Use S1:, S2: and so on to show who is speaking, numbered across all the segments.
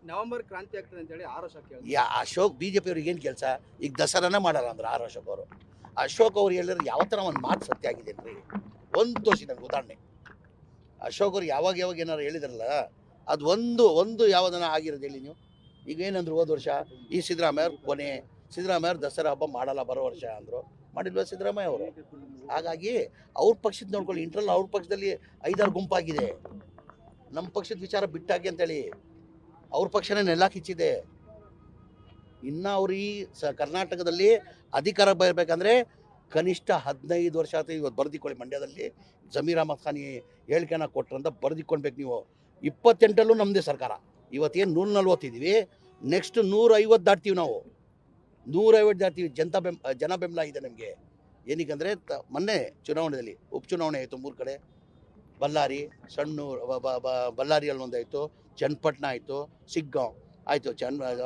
S1: November ಕ್ರಾಂತಿ ಆಗ್ತದೆ ಅಂತ ಹೇಳಿ ಆರೋಶ ಕೇಳಿ
S2: ಅಶೋಕ್ BJP ಅವ್ರಿಗೆ ಏನು ಕೆಲಸ? ಈಗ ದಸರಾನೇ ಮಾಡಲ್ಲ ಅಂದ್ರೆ ಅಶೋಕ್ ಅವರು. ಅಶೋಕ್ ಅವ್ರು ಹೇಳಿದ್ರೆ ಯಾವ ಥರ ಒಂದು ಮಾತು ಸತ್ಯ ಆಗಿದೆ ರೀ? ಒಂದು ತೋರಿಸಿ ನನಗೆ ಉದಾಹರಣೆ. ಅಶೋಕ್ ಅವ್ರು ಯಾವಾಗ ಏನಾರು ಹೇಳಿದ್ರಲ್ಲ, ಅದು ಒಂದು ಯಾವುದನ್ನ ಆಗಿರೋದು ಹೇಳಿ ನೀವು. ಈಗ ಏನಂದ್ರು ಹೋದ ವರ್ಷ ಈ ಸಿದ್ದರಾಮಯ್ಯ ಕೊನೆ, ಸಿದ್ದರಾಮಯ್ಯ ದಸರಾ ಹಬ್ಬ ಮಾಡಲ್ಲ ಬರೋ ವರ್ಷ ಅಂದರು. ಮಾಡಿಲ್ವ ಸಿದ್ದರಾಮಯ್ಯ ಅವರು? ಹಾಗಾಗಿ ಅವ್ರ ಪಕ್ಷದ ನೋಡ್ಕೊಳ್ಳಿ. ಇಂಟ್ರಲ್ ಅವ್ರ ಪಕ್ಷದಲ್ಲಿ 5-6 ಗುಂಪಾಗಿದೆ. ನಮ್ಮ ಪಕ್ಷದ ವಿಚಾರ ಬಿಟ್ಟಾಕಿ ಅಂತೇಳಿ ಅವ್ರ ಪಕ್ಷನೇ ನೆಲ ಕಿಚ್ಚಿದೆ. ಇನ್ನು ಅವ್ರು ಈ ಕರ್ನಾಟಕದಲ್ಲಿ ಅಧಿಕಾರ ಬರಬೇಕಂದ್ರೆ ಕನಿಷ್ಠ 15 ವರ್ಷ ಆಯ್ತು. ಇವತ್ತು ಬರೆದಿಕೊಳ್ಳಿ, ಮಂಡ್ಯದಲ್ಲಿ ಜಮೀರ್ ಅಹಮದ್ ಖಾನ್ ಹೇಳಿಕೆನ ಕೊಟ್ರಂತ ಬರೆದಿಕೊಳ್ಬೇಕು ನೀವು. 28ರಲ್ಲೂ ನಮ್ಮದೇ ಸರ್ಕಾರ. ಇವತ್ತೇನು 140 ಇದ್ದೀವಿ, ನೆಕ್ಸ್ಟ್ 150 ದಾಟ್ತೀವಿ ನಾವು. 150 ದಾಟ್ತೀವಿ. ಜನ ಬೆಂಬಲ ಇದೆ ನಮಗೆ. ಏನಕ್ಕಂದರೆ ಮೊನ್ನೆ ಚುನಾವಣೆಯಲ್ಲಿ ಉಪಚುನಾವಣೆ ಆಯಿತು 3 ಕಡೆ. ಬಳ್ಳಾರಿ, ಸಣ್ಣೂರು, ಬಳ್ಳಾರಿಯಲ್ಲಿ ಒಂದಾಯಿತು, ಚನ್ನಪಟ್ಟಣ ಆಯಿತು, ಸಿಗ್ಗಾಂವ್ ಆಯಿತು.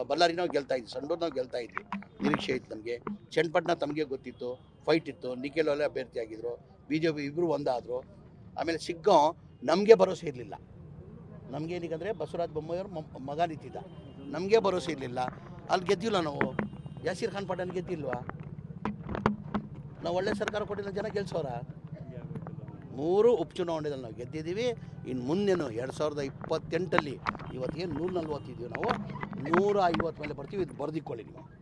S2: ಬಳ್ಳಾರಿ ನಾವು ಗೆಲ್ತಾ ಇದ್ವಿ, ಸಣ್ಣೂರು ನಾವು ಗೆಲ್ತಾ ಇದ್ವಿ. ನಿರೀಕ್ಷೆ ಇತ್ತು ನಮಗೆ. ಚನ್ನಪಟ್ಟಣ ತಮಗೆ ಗೊತ್ತಿತ್ತು, ಫೈಟ್ ಇತ್ತು. ನಿಖಿಲ್ ಒಳ್ಳೆ ಅಭ್ಯರ್ಥಿ ಆಗಿದ್ರು, BJP ಇಬ್ಬರು ಒಂದಾದರು. ಆಮೇಲೆ ಸಿಗ್ಗಾಂವ್ ನಮಗೆ ಭರೋಸೆ ಇರಲಿಲ್ಲ. ನಮಗೆ ಏನಕ್ಕಂದರೆ ಬಸವರಾಜ ಬೊಮ್ಮಾಯಿಯವ್ರ ಮಗ ನಿಂತಿದ್ದ, ನಮಗೆ ಭರೋಸೆ ಇರಲಿಲ್ಲ. ಅಲ್ಲಿ ಗೆದ್ದಿಲ್ಲ ನಾವು. ಯಾಸೀರ್ ಖಾನ್ ಪಠಾಣ್ ಗೆದ್ದಿಲ್ವಾ? ನಾವು ಒಳ್ಳೆ ಸರ್ಕಾರ ಕೊಟ್ಟಿಲ್ಲ, ಜನ ಗೆಲ್ಸೋರ? 3 ಉಪಚುನಾವಣೆಯಲ್ಲಿ ನಾವು ಗೆದ್ದಿದ್ದೀವಿ. ಇನ್ನು ಮುಂದೇನು 2028ಅಲ್ಲಿ ಇವತ್ತಿಗೆ 140 ಇದ್ದೀವಿ ನಾವು. 150 ಮೇಲೆ ಬರ್ತೀವಿ. ಇದು ಬರೆದಿಕೊಳ್ಳಿ ನೀವು.